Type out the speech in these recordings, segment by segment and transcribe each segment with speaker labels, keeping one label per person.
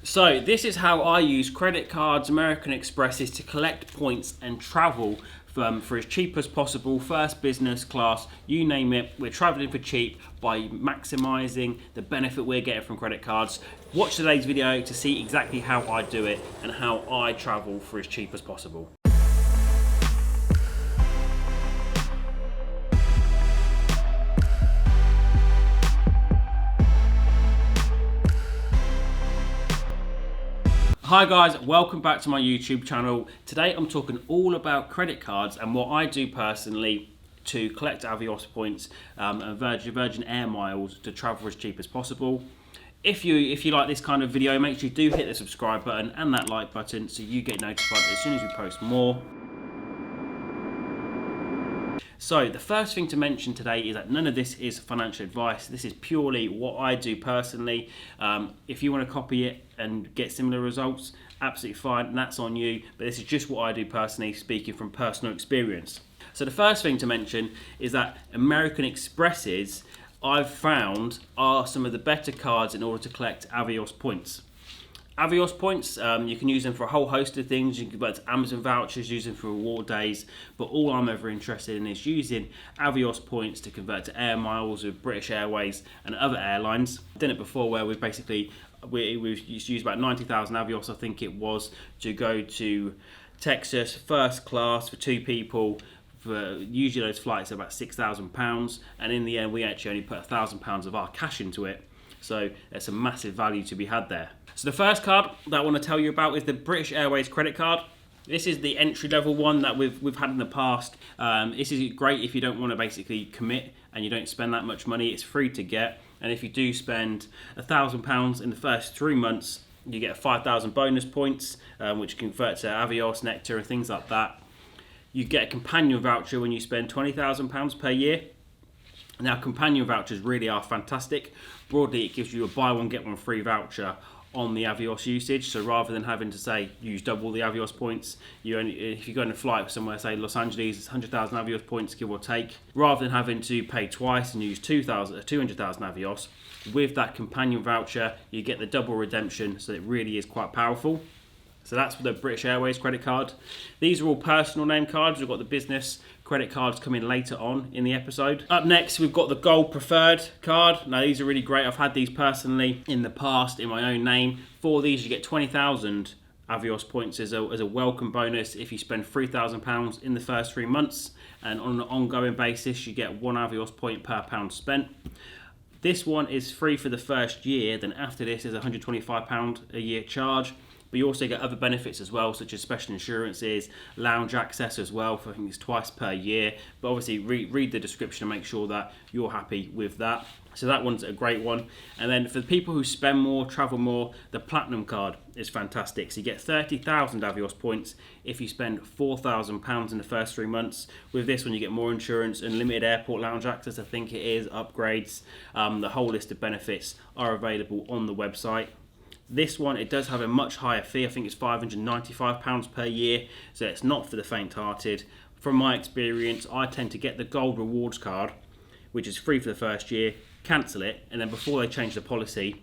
Speaker 1: So this is how I use credit cards, American Expresses to collect points and travel for as cheap as possible, first, business class, you name it. We're traveling for cheap by maximising the benefit we're getting from credit cards. Watch today's video to see exactly how I do it and how I travel for as cheap as possible. Hi guys, welcome back to my YouTube channel. Today I'm talking all about credit cards and what I do personally to collect Avios points and Virgin Air miles to travel as cheap as possible. If you like this kind of video, make sure you do hit the subscribe button and that like button so you get notified as soon as we post more. So the first thing to mention today is that none of this is financial advice. This is purely what I do personally. If you want to copy it and get similar results, absolutely fine, and that's on you. But this is just what I do personally, speaking from personal experience. So the first thing to mention is that American Expresses, I've found, are some of the better cards in order to collect Avios points. Avios points, you can use them for a whole host of things. You can convert to Amazon vouchers, use them for reward days, but all I'm ever interested in is using Avios points to convert to air miles with British Airways and other airlines. I've done it before where we've used about 90,000 Avios, I think it was, to go to Texas first class for two people. For usually those flights are about £6,000, and in the end we actually only put £1,000 of our cash into it. So there's a massive value to be had there. So the first card that I want to tell you about is the British Airways credit card. This is the entry level one that we've had in the past. This is great if you don't want to basically commit and you don't spend that much money. It's free to get, and if you do spend £1,000 in the first 3 months, you get 5,000 bonus points, which convert to Avios, Nectar, and things like that. You get a companion voucher when you spend £20,000 per year. Now, companion vouchers really are fantastic. Broadly, it gives you a buy one get one free voucher on the Avios usage. So rather than having to say use double the Avios points, if you go on a flight somewhere, say Los Angeles, it's 100,000 Avios points, give or take. Rather than having to pay twice and use 200,000 Avios, with that companion voucher, you get the double redemption. So it really is quite powerful. So that's for the British Airways credit card. These are all personal name cards. We've got the business credit cards coming later on in the episode. Up next, we've got the Gold Preferred card. Now, these are really great. I've had these personally in the past in my own name. For these, you get 20,000 Avios points as a welcome bonus if you spend £3,000 in the first 3 months. And on an ongoing basis, you get one Avios point per pound spent. This one is free for the first year. Then after this, there's a £125 a year charge. But you also get other benefits as well, such as special insurances, lounge access as well, for I think it's twice per year. But obviously read the description and make sure that you're happy with that. So that one's a great one. And then for the people who spend more, travel more, the Platinum card is fantastic. So you get 30,000 Avios points if you spend £4,000 in the first 3 months. With this one, you get more insurance, unlimited airport lounge access, I think it is, upgrades. The whole list of benefits are available on the website. This one, it does have a much higher fee. I think it's £595 per year, so it's not for the faint-hearted. From my experience, I tend to get the Gold Rewards card, which is free for the first year, cancel it, and then before they change the policy,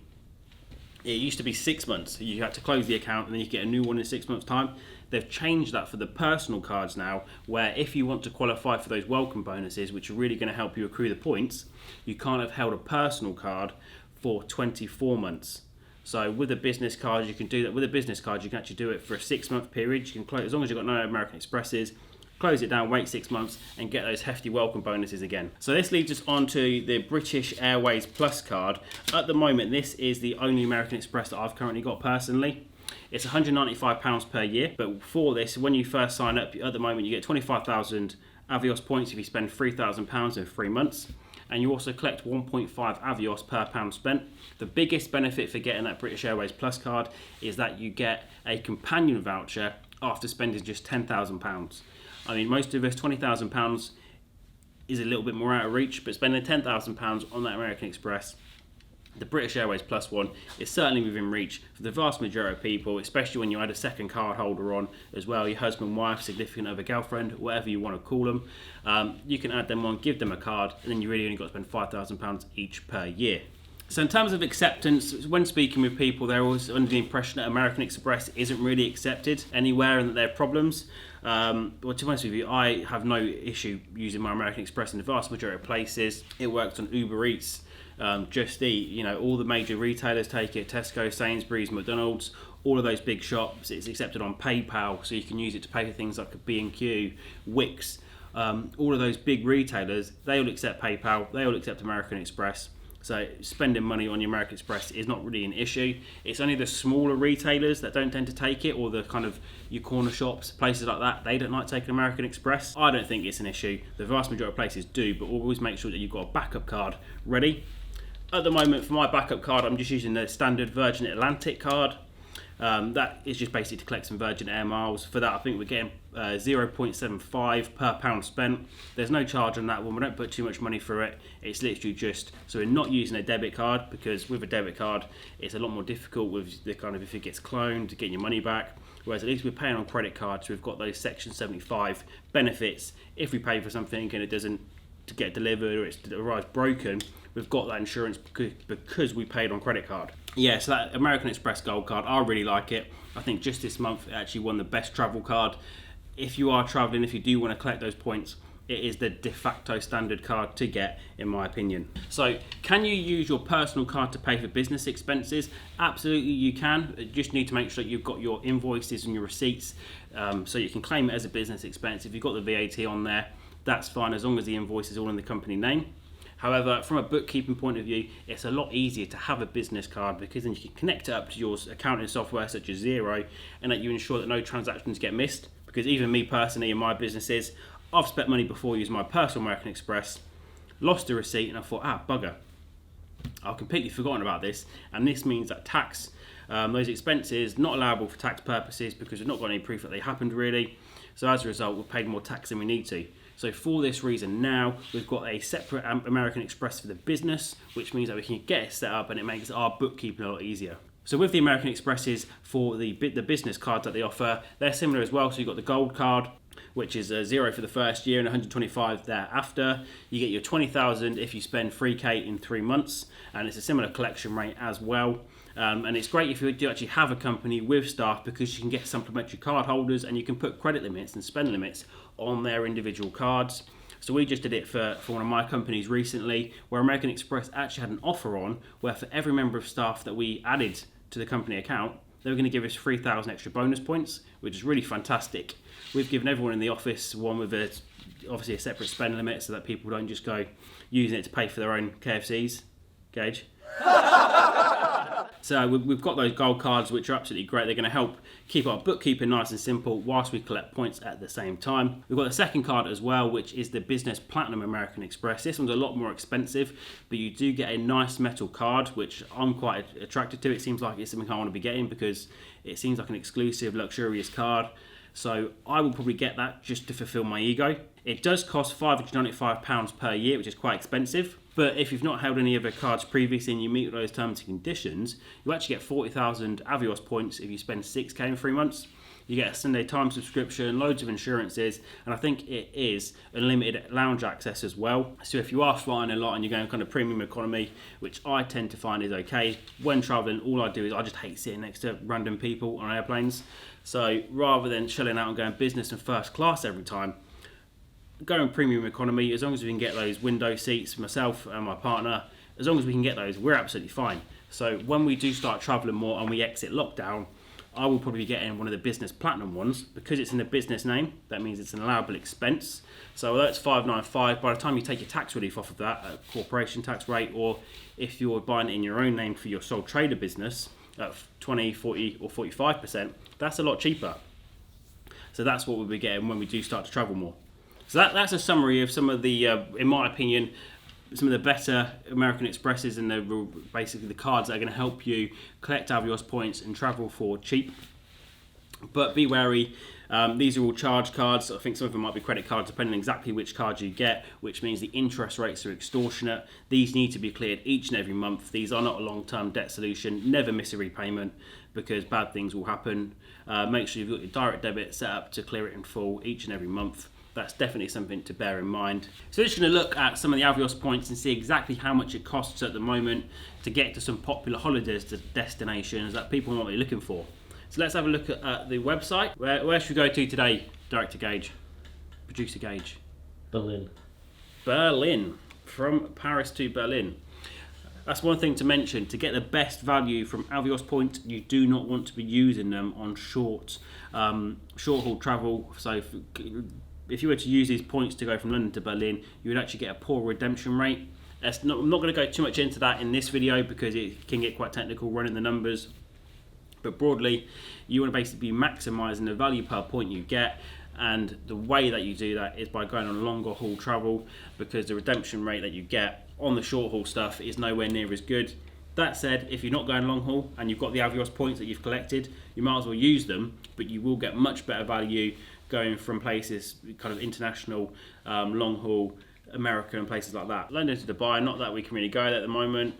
Speaker 1: it used to be 6 months. You had to close the account and then you get a new one in 6 months' time. They've changed that for the personal cards now, where if you want to qualify for those welcome bonuses, which are really going to help you accrue the points, you can't have held a personal card for 24 months. So with a business card, you can do that. With a business card, you can actually do it for a 6 month period. You can close, as long as you've got no American Expresses, close it down, wait 6 months, and get those hefty welcome bonuses again. So this leads us on to the British Airways Plus card. At the moment, this is the only American Express that I've currently got personally. It's £195 per year, but for this, when you first sign up, at the moment, you get 25,000 Avios points if you spend £3,000 in 3 months. And you also collect 1.5 Avios per pound spent. The biggest benefit for getting that British Airways Plus card is that you get a companion voucher after spending just £10,000. I mean, most of us, £20,000 is a little bit more out of reach, but spending £10,000 on that American Express, the British Airways Plus one, is certainly within reach for the vast majority of people, especially when you add a second card holder on as well, your husband, wife, significant other, girlfriend, whatever you want to call them. You can add them on, give them a card, and then you really only got to spend £5,000 each per year. So in terms of acceptance, when speaking with people, they're always under the impression that American Express isn't really accepted anywhere and that there are problems. Well, to be honest with you, I have no issue using my American Express in the vast majority of places. It works on Uber Eats, Just Eat, all the major retailers take it, Tesco, Sainsbury's, McDonald's, all of those big shops. It's accepted on PayPal, so you can use it to pay for things like B&Q, Wix. All of those big retailers, they all accept PayPal, they all accept American Express. So spending money on your American Express is not really an issue. It's only the smaller retailers that don't tend to take it, or the kind of your corner shops, places like that, they don't like taking American Express. I don't think it's an issue. The vast majority of places do, but always make sure that you've got a backup card ready. At the moment, for my backup card, I'm just using the standard Virgin Atlantic card. That is just basically to collect some Virgin Air miles. For that, I think we're getting 0.75 per pound spent. There's no charge on that one. We don't put too much money through it. It's literally just, so we're not using a debit card, because with a debit card, it's a lot more difficult with the kind of, if it gets cloned, to get your money back. Whereas at least we're paying on credit cards, so we've got those Section 75 benefits. If we pay for something and it doesn't get delivered, or it arrives broken, we've got that insurance because we paid on credit card. Yeah, so that American Express Gold card, I really like it. I think just this month it actually won the best travel card. If you are traveling, if you do want to collect those points, it is the de facto standard card to get, in my opinion. So, can you use your personal card to pay for business expenses? Absolutely you can. You just need to make sure that you've got your invoices and your receipts, so you can claim it as a business expense. If you've got the VAT on there, that's fine, as long as the invoice is all in the company name. However, from a bookkeeping point of view, it's a lot easier to have a business card, because then you can connect it up to your accounting software such as Xero, and that you ensure that no transactions get missed. Because even me personally, in my businesses, I've spent money before using my personal American Express, lost a receipt, and I thought, bugger, I've completely forgotten about this. And this means that tax, those expenses, not allowable for tax purposes, because we've not got any proof that they happened really. So as a result, we've paid more tax than we need to. So for this reason now, we've got a separate American Express for the business, which means that we can get it set up, and it makes our bookkeeping a lot easier. So with the American Expresses, for the business cards that they offer, they're similar as well. So you've got the gold card, which is $0 for the first year and 125 thereafter. You get your 20,000 if you spend 3K in 3 months, and it's a similar collection rate as well. And it's great if you do actually have a company with staff, because you can get supplementary card holders, and you can put credit limits and spend limits on their individual cards. So we just did it for one of my companies recently, where American Express actually had an offer on, where for every member of staff that we added to the company account, they were going to give us 3,000 extra bonus points, which is really fantastic. We've given everyone in the office one with obviously a separate spend limit, so that people don't just go using it to pay for their own KFCs. Gage? So we've got those gold cards, which are absolutely great. They're going to help keep our bookkeeping nice and simple whilst we collect points at the same time. We've got the second card as well, which is the Business Platinum American Express. This one's a lot more expensive, but you do get a nice metal card, which I'm quite attracted to. It seems like it's something I want to be getting, because it seems like an exclusive, luxurious card. So I will probably get that just to fulfill my ego. It does cost £595 per year, which is quite expensive. But if you've not held any other cards previously and you meet those terms and conditions, you actually get 40,000 Avios points if you spend 6K in 3 months. You get a Sunday time subscription, loads of insurances, and I think it is unlimited lounge access as well. So if you are flying a lot and you're going kind of premium economy, which I tend to find is okay, when traveling, all I do is I just hate sitting next to random people on airplanes. So rather than chilling out and going business and first class every time, going premium economy, as long as we can get those window seats for myself and my partner, as long as we can get those, we're absolutely fine. So when we do start traveling more and we exit lockdown, I will probably be getting one of the Business Platinum ones. Because it's in the business name, that means it's an allowable expense. So although it's $595, by the time you take your tax relief off of that at corporation tax rate, or if you're buying it in your own name for your sole trader business at 20, 40 or 45%, that's a lot cheaper. So that's what we'll be getting when we do start to travel more. So that's a summary of some of the, in my opinion, some of the better American Expresses, and basically the cards that are going to help you collect Avios points and travel for cheap. But be wary, these are all charge cards. I think some of them might be credit cards, depending on exactly which card you get, which means the interest rates are extortionate. These need to be cleared each and every month. These are not a long-term debt solution. Never miss a repayment, because bad things will happen. Make sure you've got your direct debit set up to clear it in full each and every month. that's definitely something to bear in mind. So we're just going to look at some of the Avios points and see exactly how much it costs at the moment to get to some popular holidays destinations that people might be looking for. So let's have a look at the website. Where should we go to today, Director Gage? Producer Gage?
Speaker 2: Berlin.
Speaker 1: Berlin. From Paris to Berlin. That's one thing to mention. To get the best value from Avios points, you do not want to be using them on short haul travel. So if you were to use these points to go from London to Berlin, you would actually get a poor redemption rate. I'm not going to go too much into that in this video because it can get quite technical running the numbers. But broadly, you want to basically be maximising the value per point you get, and the way that you do that is by going on longer haul travel, because the redemption rate that you get on the short haul stuff is nowhere near as good. That said, if you're not going long haul and you've got the Avios points that you've collected, you might as well use them, but you will get much better value going from places, kind of international, long haul, America and places like that. London to Dubai, not that we can really go there at the moment,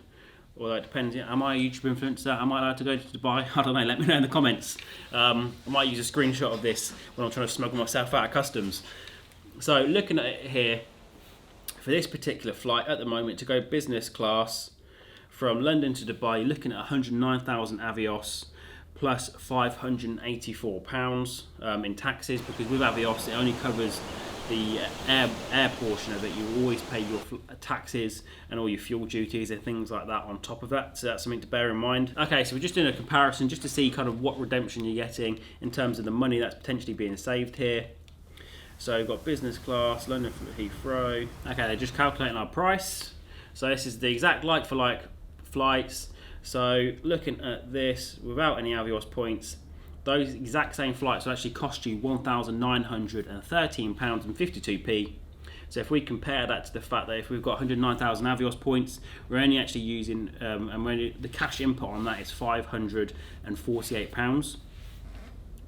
Speaker 1: although it depends. Am I a YouTube influencer? Am I allowed to go to Dubai? I don't know, let me know in the comments. I might use a screenshot of this when I'm trying to smuggle myself out of customs. So looking at it here, for this particular flight at the moment, to go business class from London to Dubai, you're looking at 109,000 Avios plus £584 in taxes, because with Avios it only covers the air portion of it. You always pay your taxes and all your fuel duties and things like that on top of that, so that's something to bear in mind. Okay, so we're just doing a comparison just to see kind of what redemption you're getting in terms of the money that's potentially being saved here. So we've got business class, London from Heathrow. Okay, they're just calculating our price. So this is the exact like-for-like flights. So looking at this, without any Avios points, those exact same flights will actually cost you £1,913.52p. So if we compare that to the fact that if we've got 109,000 Avios points, we're only actually using, the cash input on that is £548.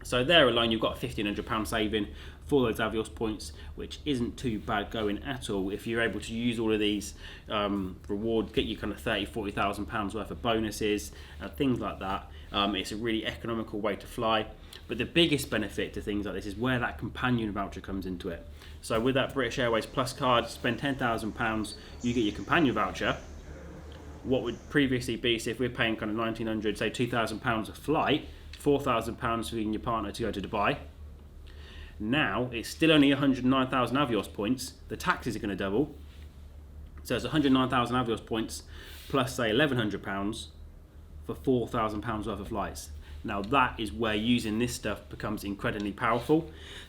Speaker 1: So there alone, you've got a £1,500 saving for those Avios points, which isn't too bad going at all. If you're able to use all of these rewards, get you kind of £30,000-40,000 worth of bonuses and things like that, it's a really economical way to fly. But the biggest benefit to things like this is where that companion voucher comes into it. So with that British Airways Plus card, spend £10,000, you get your companion voucher. What would previously be, so if we're paying kind of £1,900, say £2,000 a flight, £4,000 for you and your partner to go to Dubai. Now it's still only 109,000 Avios points. The taxes are going to double, so it's 109,000 Avios points plus say £1,100 for £4,000 worth of flights. Now that is where using this stuff becomes incredibly powerful.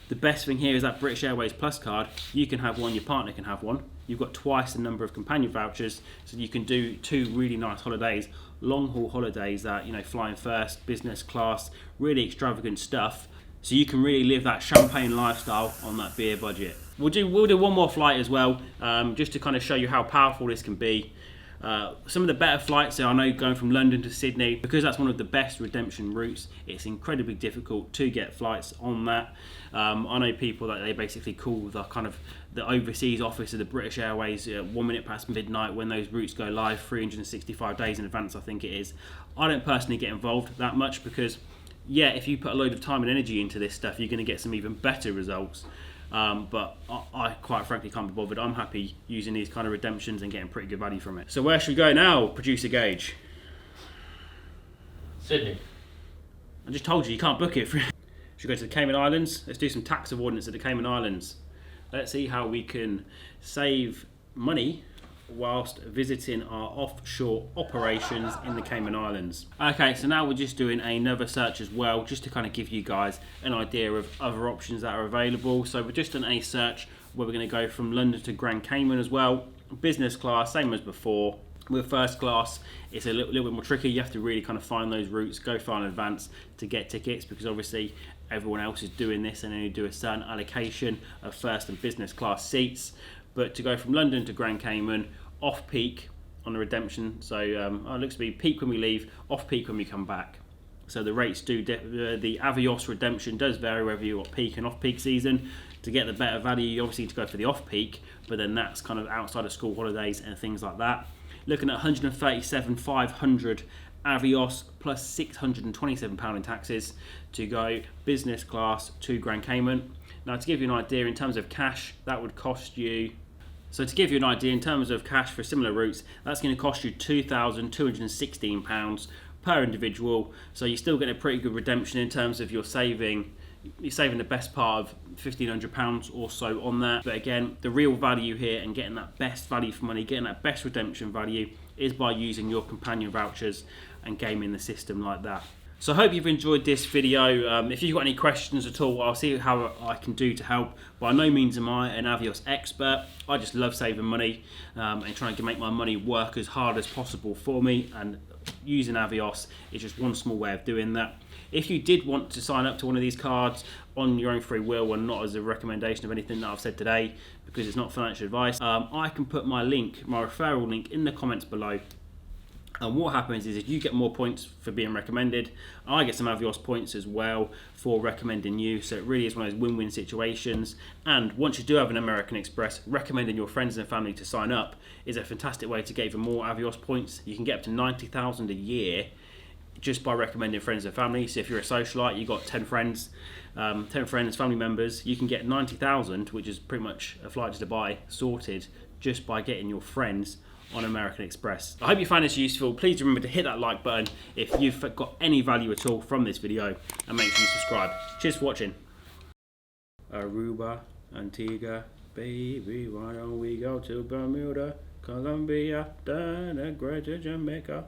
Speaker 1: The best thing here is that British Airways Plus card. You can have one, your partner can have one. You've got twice the number of companion vouchers, so you can do two really nice holidays, long haul holidays that, you know, flying first, business class, really extravagant stuff. So you can really live that champagne lifestyle on that beer budget. We'll do one more flight as well, just to kind of show you how powerful this can be. Some of the better flights, so I know going from London to Sydney, because that's one of the best redemption routes, it's incredibly difficult to get flights on that. I know people that they basically call the kind of the overseas office of the British Airways 1 minute past midnight when those routes go live 365 days in advance, I think it is. I don't personally get involved that much because, yeah, if you put a load of time and energy into this stuff, you're going to get some even better results. But I quite frankly can't be bothered. I'm happy using these kind of redemptions and getting pretty good value from it. So where should we go now, Producer Gage?
Speaker 2: Sydney.
Speaker 1: I just told you can't book it. Should we go to the Cayman Islands? Let's do some tax avoidance at the Cayman Islands. Let's see how we can save money whilst visiting our offshore operations in the Cayman Islands. Okay, so now we're just doing another search as well, just to kind of give you guys an idea of other options that are available. So we're just doing a search where we're going to go from London to Grand Cayman as well. Business class, same as before. With first class, it's a little bit more tricky. You have to really kind of find those routes, go far in advance to get tickets, because obviously everyone else is doing this and only do a certain allocation of first and business class seats. But to go from London to Grand Cayman, off peak on the redemption, so it looks to be peak when we leave, off peak when we come back. So the rates do, the Avios redemption does vary whether you're at peak and off peak season. To get the better value, you obviously need to go for the off peak, but then that's kind of outside of school holidays and things like that. Looking at 137,500 Avios plus £627 in taxes to go business class to Grand Cayman. Now, to give you an idea in terms of cash, that would cost you. So to give you an idea in terms of cash for similar routes, that's going to cost you £2,216 per individual. So you're still getting a pretty good redemption in terms of you're saving the best part of £1,500 or so on that. But again, the real value here and getting that best value for money, getting that best redemption value, is by using your companion vouchers and gaming the system like that. So I hope you've enjoyed this video. If you've got any questions at all, I'll see how I can do to help. By no means am I an Avios expert. I just love saving money and trying to make my money work as hard as possible for me, and using Avios is just one small way of doing that. If you did want to sign up to one of these cards on your own free will and not as a recommendation of anything that I've said today, because it's not financial advice, I can put my referral link in the comments below. And what happens is if you get more points for being recommended, I get some Avios points as well for recommending you. So it really is one of those win-win situations. And once you do have an American Express, recommending your friends and family to sign up is a fantastic way to get even more Avios points. You can get up to 90,000 a year just by recommending friends and family. So if you're a socialite, you've got 10 friends, family members, you can get 90,000, which is pretty much a flight to Dubai sorted just by getting your friends on American Express. I hope you find this useful. Please remember to hit that like button if you've got any value at all from this video, and make sure you subscribe. Cheers for watching. Aruba, Antigua, baby, why don't we go to Bermuda, Colombia, then Greater Jamaica.